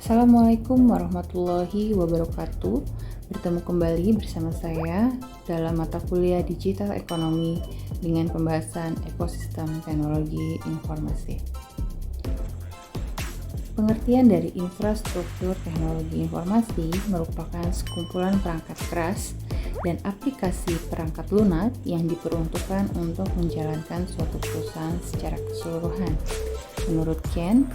Assalamualaikum warahmatullahi wabarakatuh. Bertemu kembali bersama saya dalam mata kuliah Digital Ekonomi dengan pembahasan ekosistem teknologi informasi. Pengertian dari infrastruktur teknologi informasi merupakan sekumpulan perangkat keras dan aplikasi perangkat lunak yang diperuntukkan untuk menjalankan suatu perusahaan secara keseluruhan. Menurut Ken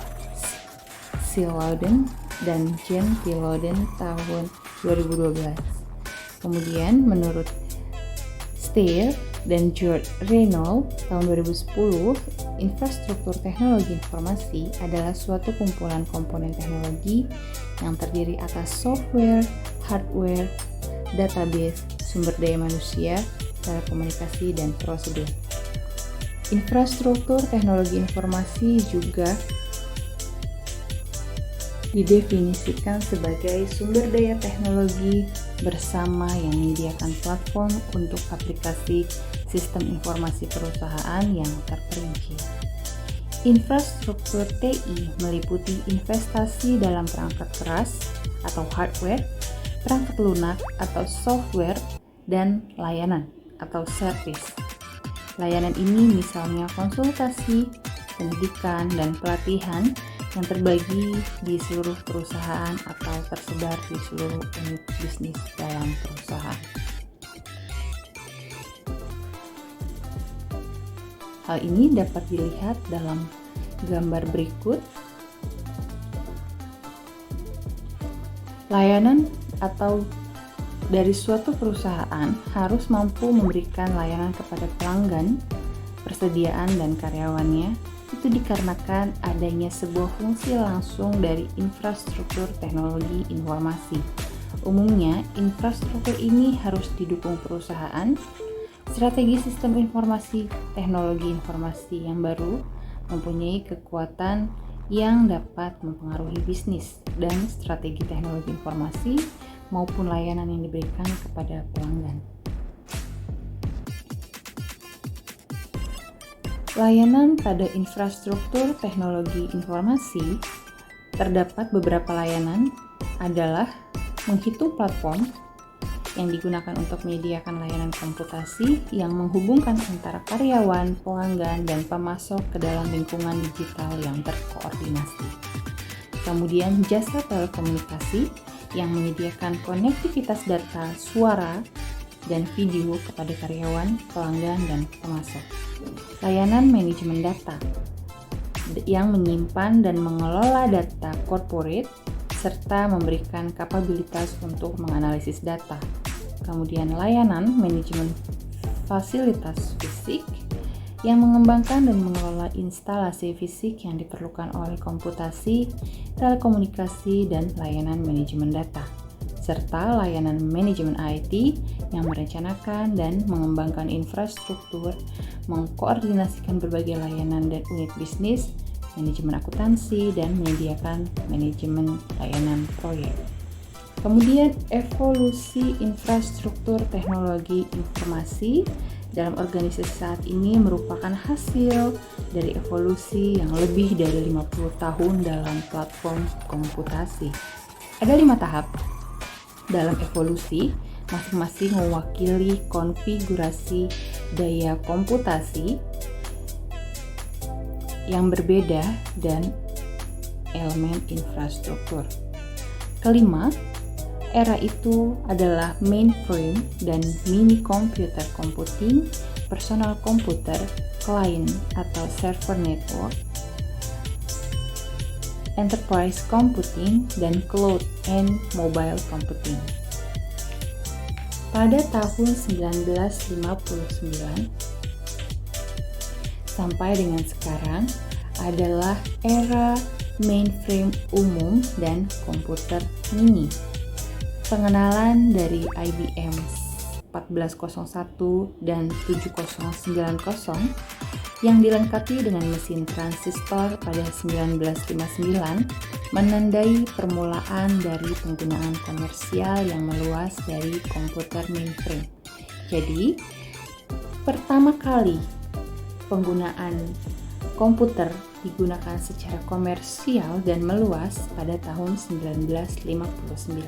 Louden dan Jen P. Louden tahun 2012. Kemudian menurut Steyer dan George Reynolds tahun 2010, infrastruktur teknologi informasi adalah suatu kumpulan komponen teknologi yang terdiri atas software, hardware, database, sumber daya manusia, telekomunikasi, dan prosedur. Infrastruktur teknologi informasi juga didefinisikan sebagai sumber daya teknologi bersama yang menyediakan platform untuk aplikasi sistem informasi perusahaan yang terperinci. Infrastruktur TI meliputi investasi dalam perangkat keras atau hardware, perangkat lunak atau software, dan layanan atau service. Layanan ini misalnya konsultasi, pendidikan, dan pelatihan yang terbagi di seluruh perusahaan atau tersebar di seluruh unit bisnis dalam perusahaan. Hal ini dapat dilihat dalam gambar berikut. Layanan atau dari suatu perusahaan harus mampu memberikan layanan kepada pelanggan, persediaan, dan karyawannya. Itu dikarenakan adanya sebuah fungsi langsung dari infrastruktur teknologi informasi. Umumnya, infrastruktur ini harus didukung perusahaan. Strategi sistem informasi teknologi informasi yang baru mempunyai kekuatan yang dapat mempengaruhi bisnis dan strategi teknologi informasi maupun layanan yang diberikan kepada pelanggan. Layanan pada infrastruktur teknologi informasi, terdapat beberapa layanan adalah menghitung platform yang digunakan untuk menyediakan layanan komputasi yang menghubungkan antara karyawan, pelanggan, dan pemasok ke dalam lingkungan digital yang terkoordinasi. Kemudian jasa telekomunikasi yang menyediakan konektivitas data, suara, dan video kepada karyawan, pelanggan, dan pemasok. Layanan manajemen data yang menyimpan dan mengelola data corporate serta memberikan kapabilitas untuk menganalisis data. Kemudian layanan manajemen fasilitas fisik yang mengembangkan dan mengelola instalasi fisik yang diperlukan oleh komputasi, telekomunikasi, dan layanan manajemen data, serta layanan manajemen IT yang merencanakan dan mengembangkan infrastruktur, mengkoordinasikan berbagai layanan dan unit bisnis, manajemen akuntansi, dan menyediakan manajemen layanan proyek. Kemudian evolusi infrastruktur teknologi informasi dalam organisasi saat ini merupakan hasil dari evolusi yang lebih dari 50 tahun dalam platform komputasi. Ada 5 tahap dalam evolusi, masing-masing mewakili konfigurasi daya komputasi yang berbeda dan elemen infrastruktur. Kelima, era itu adalah mainframe dan mini computer computing, personal computer, client atau server network, enterprise computing, dan cloud and mobile computing. Pada tahun 1959 sampai dengan sekarang adalah era mainframe umum dan komputer mini. Pengenalan dari IBM 1401 dan 7090 yang dilengkapi dengan mesin transistor pada 1959 menandai permulaan dari penggunaan komersial yang meluas dari komputer mainframe. Jadi, pertama kali penggunaan komputer digunakan secara komersial dan meluas pada tahun 1959.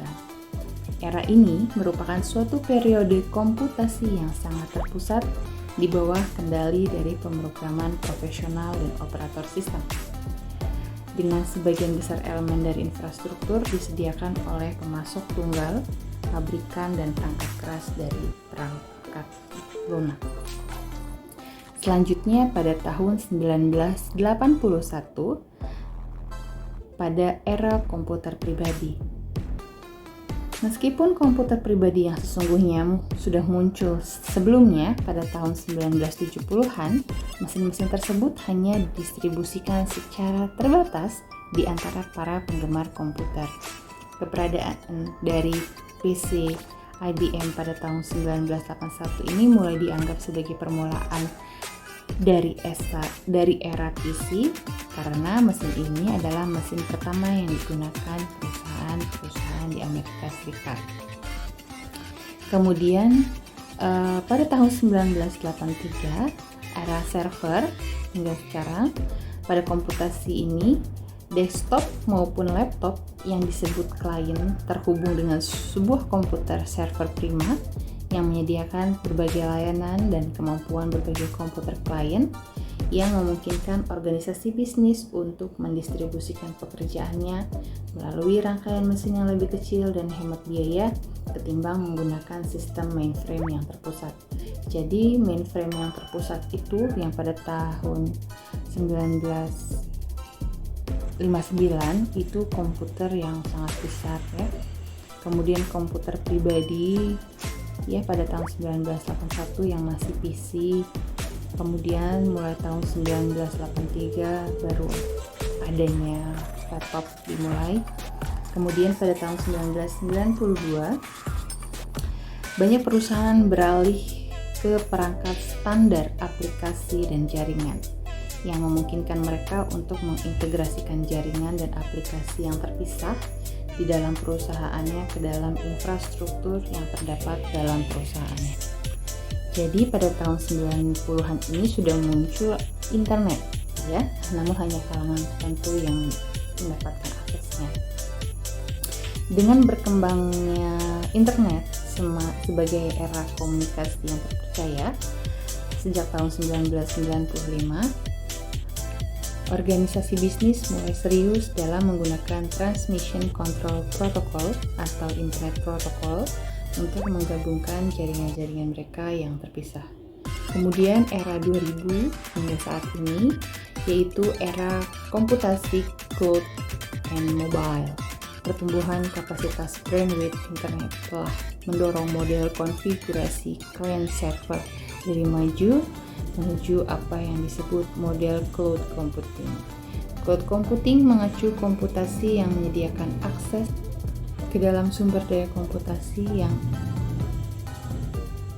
Era ini merupakan suatu periode komputasi yang sangat terpusat di bawah kendali dari pemrograman profesional dan operator sistem. Dengan sebagian besar elemen dari infrastruktur disediakan oleh pemasok tunggal, pabrikan, dan perangkat keras dari perangkat lunak. Selanjutnya pada tahun 1981, pada era komputer pribadi. Meskipun komputer pribadi yang sesungguhnya sudah muncul sebelumnya pada tahun 1970-an, mesin-mesin tersebut hanya didistribusikan secara terbatas di antara para penggemar komputer. Keberadaan dari PC IBM pada tahun 1981 ini mulai dianggap sebagai permulaan dari era PC karena mesin ini adalah mesin pertama yang digunakan perusahaan di Amerika Serikat. Kemudian pada tahun 1983 era server hingga sekarang pada komputasi ini desktop maupun laptop yang disebut klien terhubung dengan sebuah komputer server primat yang menyediakan berbagai layanan dan kemampuan berbagai komputer klien yang memungkinkan organisasi bisnis untuk mendistribusikan pekerjaannya melalui rangkaian mesin yang lebih kecil dan hemat biaya ketimbang menggunakan sistem mainframe yang terpusat. Jadi mainframe yang terpusat itu yang pada tahun 1959 itu komputer yang sangat besar ya. Kemudian komputer pribadi ya pada tahun 1981 yang masih PC. Kemudian mulai tahun 1983 baru adanya laptop dimulai. Kemudian pada tahun 1992 banyak perusahaan beralih ke perangkat standar aplikasi dan jaringan yang memungkinkan mereka untuk mengintegrasikan jaringan dan aplikasi yang terpisah di dalam perusahaannya ke dalam infrastruktur yang terdapat dalam perusahaannya. Jadi pada tahun 90-an ini sudah muncul internet ya, namun hanya kalangan tertentu yang mendapatkan aksesnya. Dengan berkembangnya internet sebagai era komunikasi yang terpercaya sejak tahun 1995, organisasi bisnis mulai serius dalam menggunakan Transmission Control Protocol atau Internet Protocol untuk menggabungkan jaringan-jaringan mereka yang terpisah. Kemudian era 2000 hingga saat ini yaitu era komputasi cloud and mobile. Pertumbuhan kapasitas bandwidth internet telah mendorong model konfigurasi client server dari maju menuju apa yang disebut model cloud computing. Cloud computing mengacu komputasi yang menyediakan akses ke dalam sumber daya komputasi yang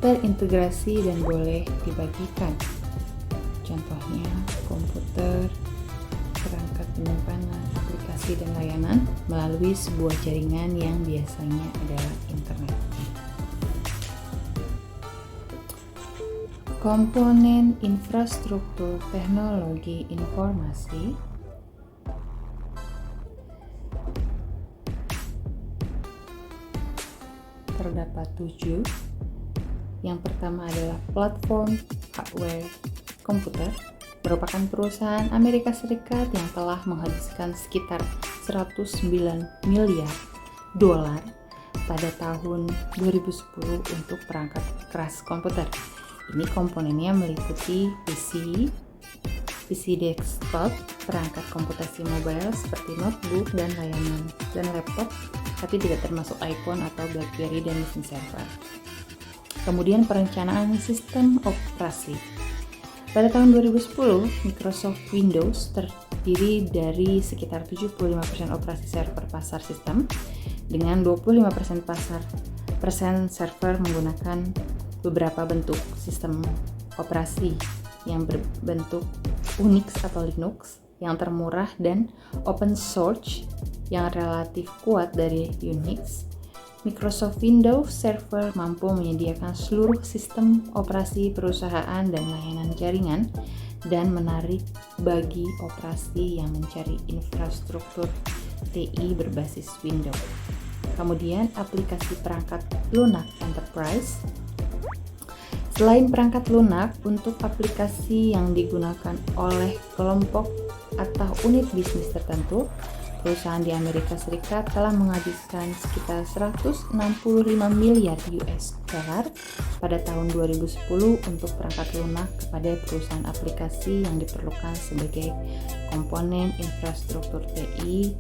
terintegrasi dan boleh dibagikan. Contohnya komputer, perangkat penyimpanan, aplikasi dan layanan melalui sebuah jaringan yang biasanya adalah internet. Komponen infrastruktur teknologi informasi terdapat 7. Yang pertama adalah platform hardware komputer, merupakan perusahaan Amerika Serikat yang telah menghabiskan sekitar 109 miliar dolar pada tahun 2010 untuk perangkat keras komputer. Ini komponennya meliputi PC desktop, perangkat komputasi mobile seperti notebook dan layanan, dan laptop, tapi tidak termasuk iPhone atau BlackBerry dan mesin server. Kemudian perencanaan sistem operasi. Pada tahun 2010, Microsoft Windows terdiri dari sekitar 75% operasi server pasar sistem, dengan 25% server menggunakan beberapa bentuk sistem operasi yang berbentuk Unix atau Linux yang termurah dan open source yang relatif kuat dari Unix. Microsoft Windows Server mampu menyediakan seluruh sistem operasi perusahaan dan layanan jaringan dan menarik bagi operasi yang mencari infrastruktur TI berbasis Windows. Kemudian aplikasi perangkat lunak enterprise. Selain perangkat lunak, untuk aplikasi yang digunakan oleh kelompok atau unit bisnis tertentu, perusahaan di Amerika Serikat telah menghabiskan sekitar 165 miliar US dollar pada tahun 2010 untuk perangkat lunak kepada perusahaan aplikasi yang diperlukan sebagai komponen infrastruktur TI.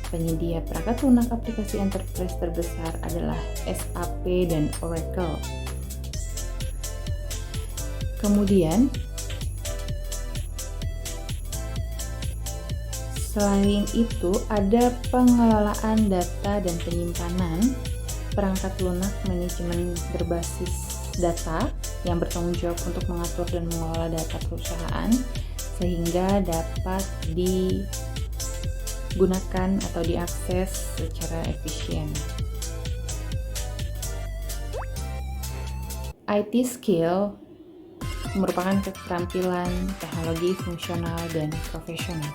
Penyedia perangkat lunak aplikasi enterprise terbesar adalah SAP dan Oracle. Kemudian, selain itu ada pengelolaan data dan penyimpanan. Perangkat lunak manajemen berbasis data yang bertanggung jawab untuk mengatur dan mengelola data perusahaan sehingga dapat digunakan atau diakses secara efisien. IT skill merupakan keterampilan teknologi fungsional dan profesional.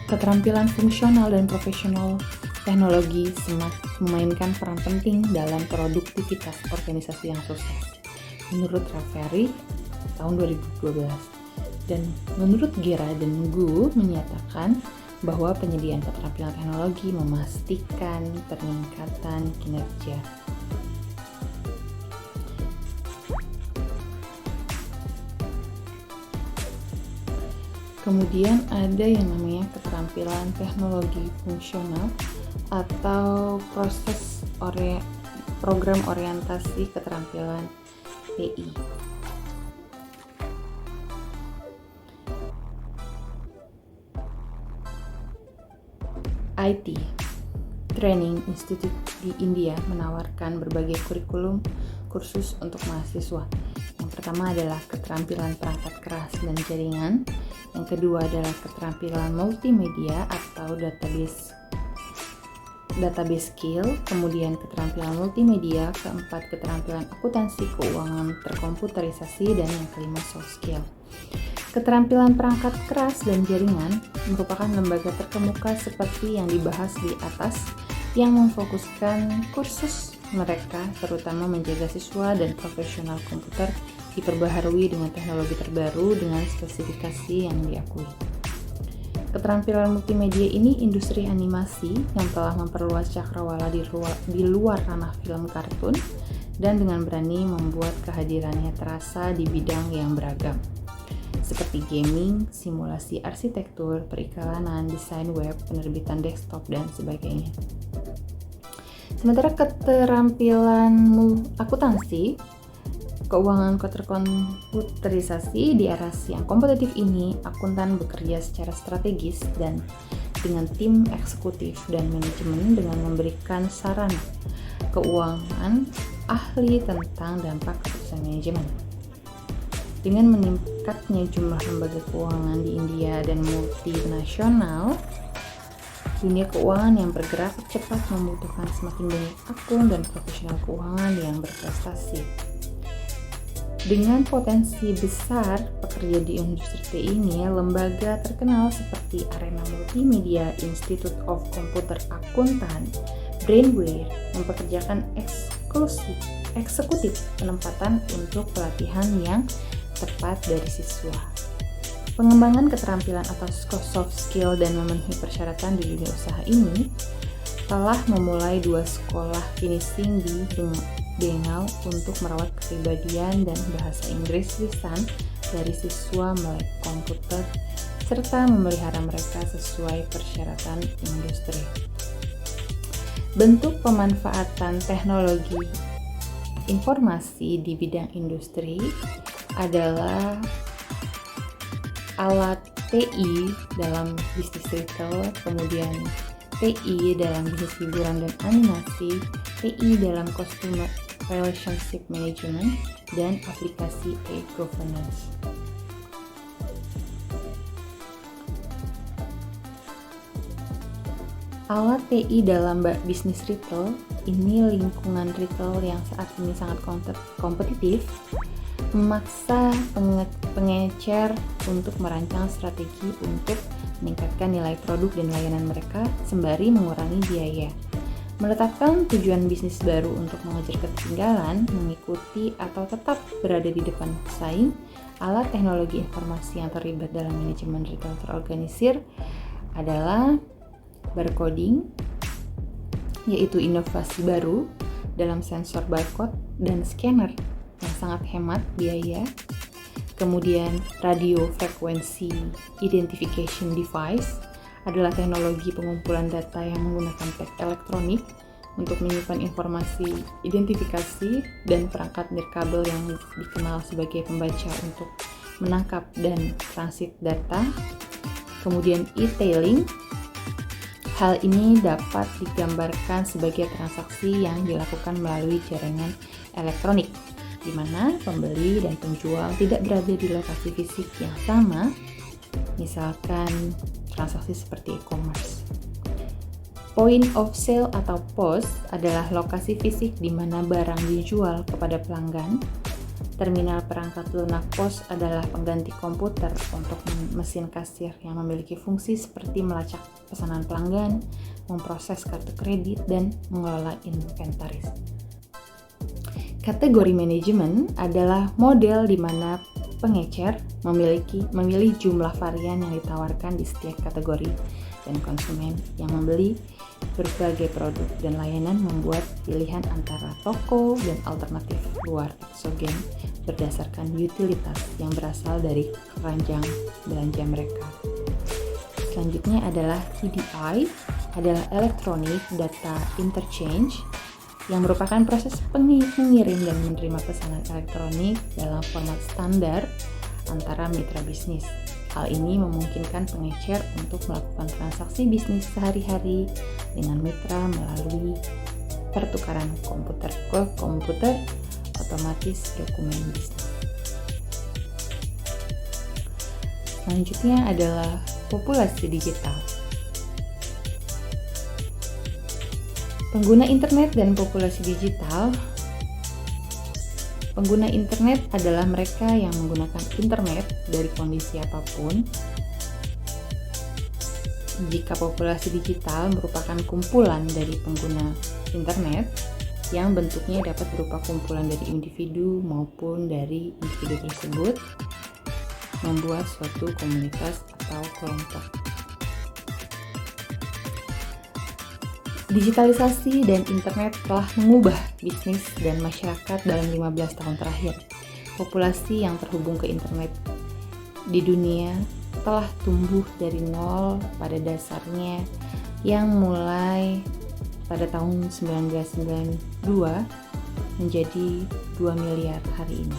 Keterampilan fungsional dan profesional teknologi memainkan peran penting dalam produktivitas organisasi yang sukses. Menurut Rafferty tahun 2012 dan menurut Gera dan Gu menyatakan bahwa penyediaan keterampilan teknologi memastikan peningkatan kinerja. Kemudian ada yang namanya keterampilan teknologi fungsional atau program orientasi keterampilan TI. IT Training Institute di India menawarkan berbagai kurikulum kursus untuk mahasiswa. Yang pertama adalah keterampilan perangkat keras dan jaringan. Yang kedua adalah keterampilan multimedia atau database skill, kemudian keterampilan multimedia, keempat keterampilan akuntansi keuangan terkomputerisasi, dan yang kelima soft skill. Keterampilan perangkat keras dan jaringan merupakan lembaga terkemuka seperti yang dibahas di atas yang memfokuskan kursus mereka terutama menjaga siswa dan profesional komputer diperbaharui dengan teknologi terbaru dengan spesifikasi yang diakui. Keterampilan multimedia ini industri animasi yang telah memperluas cakrawala di luar ranah film kartun dan dengan berani membuat kehadirannya terasa di bidang yang beragam seperti gaming, simulasi arsitektur, periklanan, desain web, penerbitan desktop, dan sebagainya. Sementara keterampilan akuntansi keuangan terkomputerisasi di era yang kompetitif ini, akuntan bekerja secara strategis dan dengan tim eksekutif dan manajemen dengan memberikan saran keuangan ahli tentang dampak keputusan manajemen. Dengan meningkatnya jumlah lembaga keuangan di India dan multinasional, dunia keuangan yang bergerak cepat membutuhkan semakin banyak akun dan profesional keuangan yang berprestasi. Dengan potensi besar pekerja di industri TI ini, lembaga terkenal seperti Arena Multimedia, Institute of Computer Accountant, Brainware mempekerjakan eksekutif penempatan untuk pelatihan yang tepat dari siswa. Pengembangan keterampilan atau soft skill dan memenuhi persyaratan di dunia usaha ini telah memulai 2 sekolah finishing di Bengal untuk merawat kepribadian dan bahasa Inggris lisan dari siswa melek komputer serta memelihara mereka sesuai persyaratan industri. Bentuk pemanfaatan teknologi informasi di bidang industri adalah alat TI dalam bisnis retail, kemudian TI dalam bisnis hiburan dan animasi, TI dalam customer relationship management, dan aplikasi e-governance. Alat TI dalam bisnis retail ini lingkungan retail yang saat ini sangat kompetitif, memaksa pengecer untuk merancang strategi untuk meningkatkan nilai produk dan layanan mereka sembari mengurangi biaya. Menetapkan tujuan bisnis baru untuk mengejar ketertinggalan, mengikuti atau tetap berada di depan pesaing, alat teknologi informasi yang terlibat dalam manajemen retail terorganisir adalah barcoding, yaitu inovasi baru dalam sensor barcode dan scanner yang sangat hemat biaya. Kemudian radio frequency identification device adalah teknologi pengumpulan data yang menggunakan tag elektronik untuk menyimpan informasi identifikasi dan perangkat nirkabel yang dikenal sebagai pembaca untuk menangkap dan transit data. Kemudian e-tailing, hal ini dapat digambarkan sebagai transaksi yang dilakukan melalui jaringan elektronik, di mana pembeli dan penjual tidak berada di lokasi fisik yang sama, misalkan transaksi seperti e-commerce. Point of sale atau POS adalah lokasi fisik di mana barang dijual kepada pelanggan. Terminal perangkat lunak POS adalah pengganti komputer untuk mesin kasir yang memiliki fungsi seperti melacak pesanan pelanggan, memproses kartu kredit, dan mengelola inventaris. Kategori manajemen adalah model di mana pengecer memilih jumlah varian yang ditawarkan di setiap kategori, dan konsumen yang membeli berbagai produk dan layanan membuat pilihan antara toko dan alternatif luar eksogen berdasarkan utilitas yang berasal dari keranjang belanja mereka. Selanjutnya adalah EDI, adalah Electronic Data Interchange, yang merupakan proses mengirim dan menerima pesanan elektronik dalam format standar antara mitra bisnis. Hal ini memungkinkan pengecer untuk melakukan transaksi bisnis sehari-hari dengan mitra melalui pertukaran komputer ke komputer, otomatis dokumen bisnis. Selanjutnya adalah populasi digital. Pengguna internet dan populasi digital. Pengguna internet adalah mereka yang menggunakan internet dari kondisi apapun. Jika populasi digital merupakan kumpulan dari pengguna internet yang bentuknya dapat berupa kumpulan dari individu maupun dari individu tersebut membuat suatu komunitas atau kelompok. Digitalisasi dan internet telah mengubah bisnis dan masyarakat dalam 15 tahun terakhir. Populasi yang terhubung ke internet di dunia telah tumbuh dari nol pada dasarnya yang mulai pada tahun 1992 menjadi 2 miliar hari ini.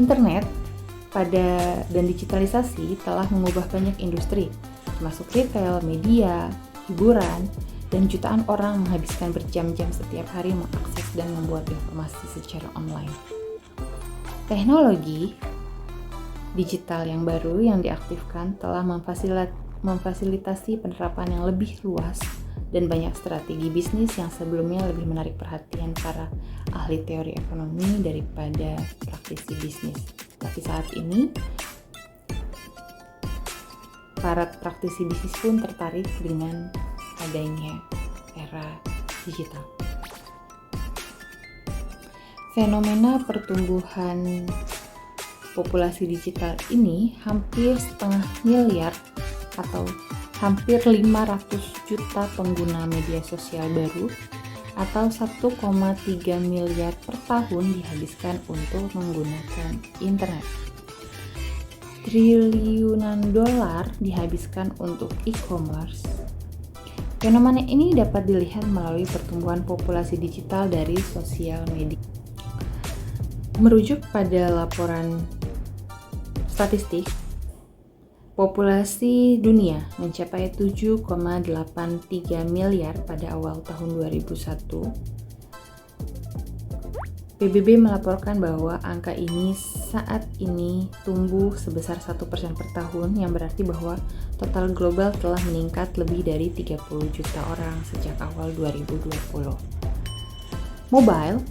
Internet dan digitalisasi telah mengubah banyak industri, termasuk retail, media, hiburan, dan jutaan orang menghabiskan berjam-jam setiap hari mengakses dan membuat informasi secara online. Teknologi digital yang baru yang diaktifkan telah memfasilitasi penerapan yang lebih luas dan banyak strategi bisnis yang sebelumnya lebih menarik perhatian para ahli teori ekonomi daripada praktisi bisnis. Tapi saat ini, para praktisi bisnis pun tertarik dengan adanya era digital. Fenomena pertumbuhan populasi digital ini hampir 0,5 miliar atau hampir 500 juta pengguna media sosial baru atau 1,3 miliar per tahun dihabiskan untuk menggunakan internet. Triliunan dolar dihabiskan untuk e-commerce. Fenomena ini dapat dilihat melalui pertumbuhan populasi digital dari sosial media. Merujuk pada laporan statistik, populasi dunia mencapai 7,83 miliar pada awal tahun 2001. PBB melaporkan bahwa angka ini saat ini tumbuh sebesar 1% per tahun, yang berarti bahwa total global telah meningkat lebih dari 30 juta orang sejak awal 2020. Mobile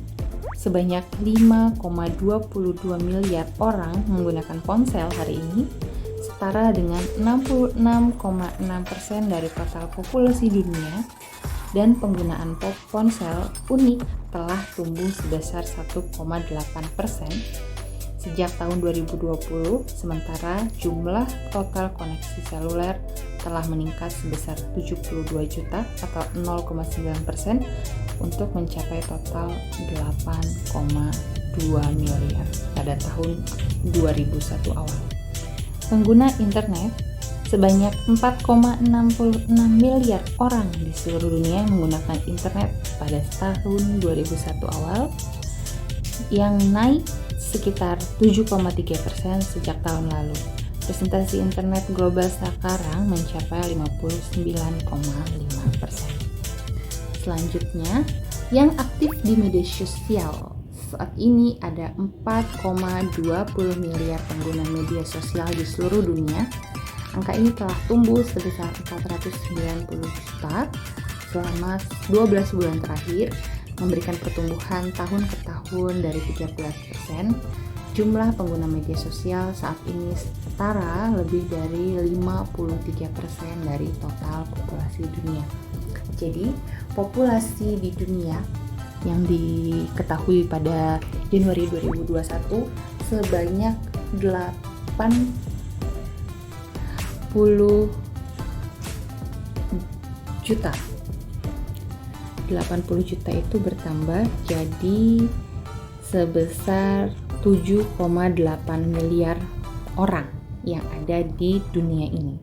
sebanyak 5,22 miliar orang menggunakan ponsel hari ini, setara dengan 66,6% dari total populasi dunia, dan penggunaan ponsel unik telah tumbuh sebesar 1,8% sejak tahun 2020, sementara jumlah total koneksi seluler telah meningkat sebesar 72 juta atau 0,9% untuk mencapai total 8,2 miliar pada tahun 2001 awal. Pengguna internet sebanyak 4,66 miliar orang di seluruh dunia menggunakan internet pada tahun 2001 awal, yang naik sekitar 7,3% sejak tahun lalu. Presentasi internet global sekarang mencapai 59,5%. Selanjutnya, yang aktif di media sosial. Saat ini ada 4,20 miliar pengguna media sosial di seluruh dunia. Angka ini telah tumbuh sebesar 490 juta selama 12 bulan terakhir, memberikan pertumbuhan tahun ke tahun dari 13%. Jumlah pengguna media sosial saat ini setara lebih dari 53% dari total populasi dunia. Jadi, populasi di dunia yang diketahui pada Januari 2021 sebanyak 80 juta. 80 juta itu bertambah jadi sebesar 7,8 miliar orang yang ada di dunia ini.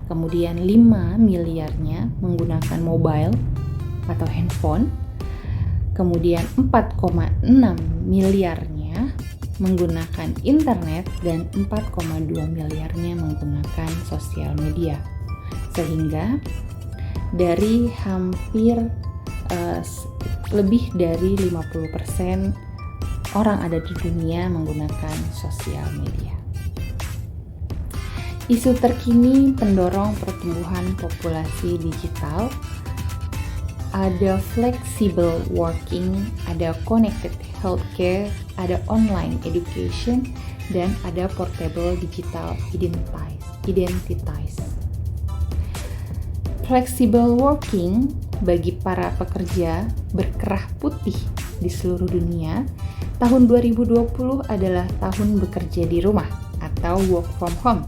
Kemudian 5 miliarnya menggunakan mobile atau handphone. Kemudian 4,6 miliarnya menggunakan internet dan 4,2 miliarnya menggunakan sosial media. Sehingga dari hampir lebih dari 50% orang ada di dunia menggunakan sosial media. Isu terkini pendorong pertumbuhan populasi digital, ada flexible working, ada connected healthcare, ada online education, dan ada portable digital identities. Flexible working bagi para pekerja berkerah putih di seluruh dunia, tahun 2020 adalah tahun bekerja di rumah atau work from home,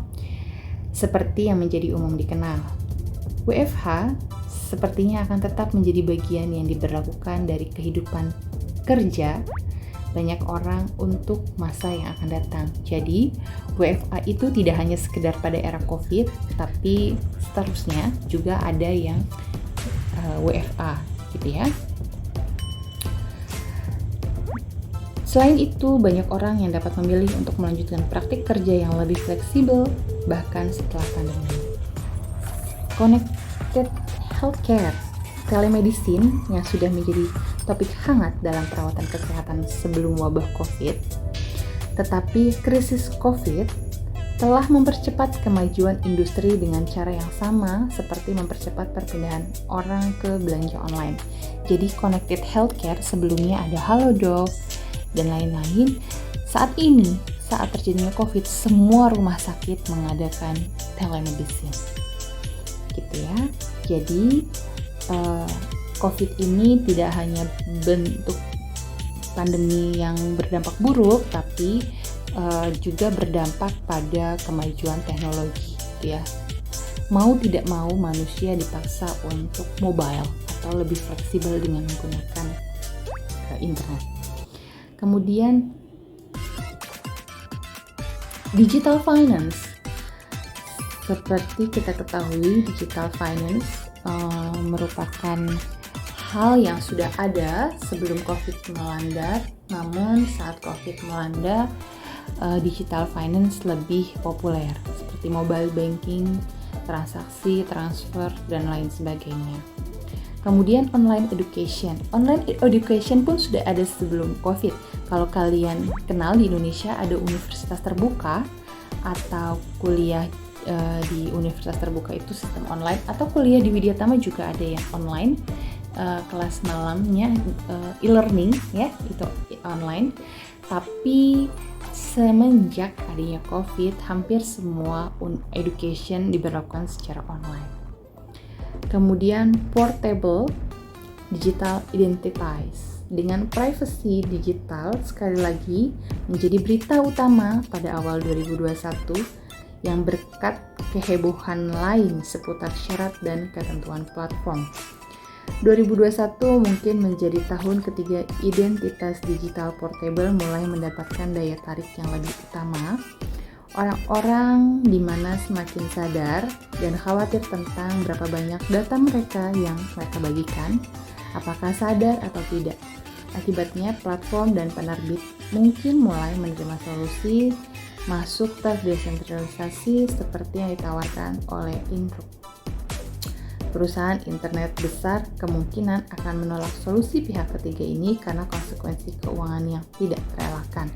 seperti yang menjadi umum dikenal. WFH sepertinya akan tetap menjadi bagian yang diberlakukan dari kehidupan kerja banyak orang untuk masa yang akan datang. Jadi, WFH itu tidak hanya sekedar pada era COVID, tapi seterusnya juga ada yang WFA gitu ya. Selain itu, banyak orang yang dapat memilih untuk melanjutkan praktik kerja yang lebih fleksibel bahkan setelah pandemi. Connected healthcare, telemedicine yang sudah menjadi topik hangat dalam perawatan kesehatan sebelum wabah COVID. Tetapi krisis COVID telah mempercepat kemajuan industri dengan cara yang sama seperti mempercepat perpindahan orang ke belanja online. Jadi connected healthcare sebelumnya ada Halodoc dan lain-lain. Saat ini, saat terjadinya COVID, semua rumah sakit mengadakan telemedicine. Gitu ya. Jadi COVID ini tidak hanya bentuk pandemi yang berdampak buruk, tapi juga berdampak pada kemajuan teknologi, gitu ya. Mau tidak mau manusia dipaksa untuk mobile atau lebih fleksibel dengan menggunakan internet. Kemudian digital finance, seperti kita ketahui, digital finance merupakan hal yang sudah ada sebelum COVID melanda, namun saat COVID melanda, digital finance lebih populer seperti mobile banking, transaksi, transfer, dan lain sebagainya. Kemudian online education. Online education pun sudah ada sebelum COVID. Kalau kalian kenal di Indonesia ada universitas terbuka atau kuliah di universitas terbuka itu sistem online, atau kuliah di Widyatama juga ada yang online. kelas malamnya e-learning ya, itu online. Tapi semenjak adanya COVID, hampir semua education diberlakukan secara online. Kemudian portable digital identities. Dengan privacy digital sekali lagi menjadi berita utama pada awal 2021 yang berkat kehebohan lain seputar syarat dan ketentuan platform. 2021 mungkin menjadi tahun ketiga identitas digital portable mulai mendapatkan daya tarik yang lebih utama. Orang-orang di mana semakin sadar dan khawatir tentang berapa banyak data mereka yang mereka bagikan, apakah sadar atau tidak. Akibatnya platform dan penerbit mungkin mulai menerima solusi masuk terdesentralisasi seperti yang ditawarkan oleh Inrupt. Perusahaan internet besar kemungkinan akan menolak solusi pihak ketiga ini karena konsekuensi keuangan yang tidak terelakkan.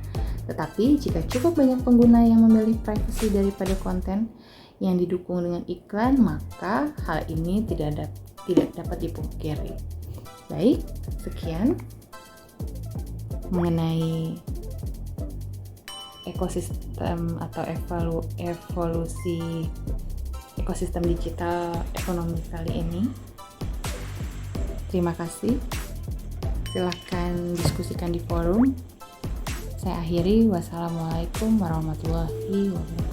Tetapi jika cukup banyak pengguna yang memilih privasi daripada konten yang didukung dengan iklan, maka hal ini tidak dapat dipungkiri. Baik, sekian mengenai ekosistem atau evolusi ekosistem digital ekonomi kali ini. Terima kasih. Silakan diskusikan di forum. Saya akhiri. Wassalamualaikum warahmatullahi wabarakatuh.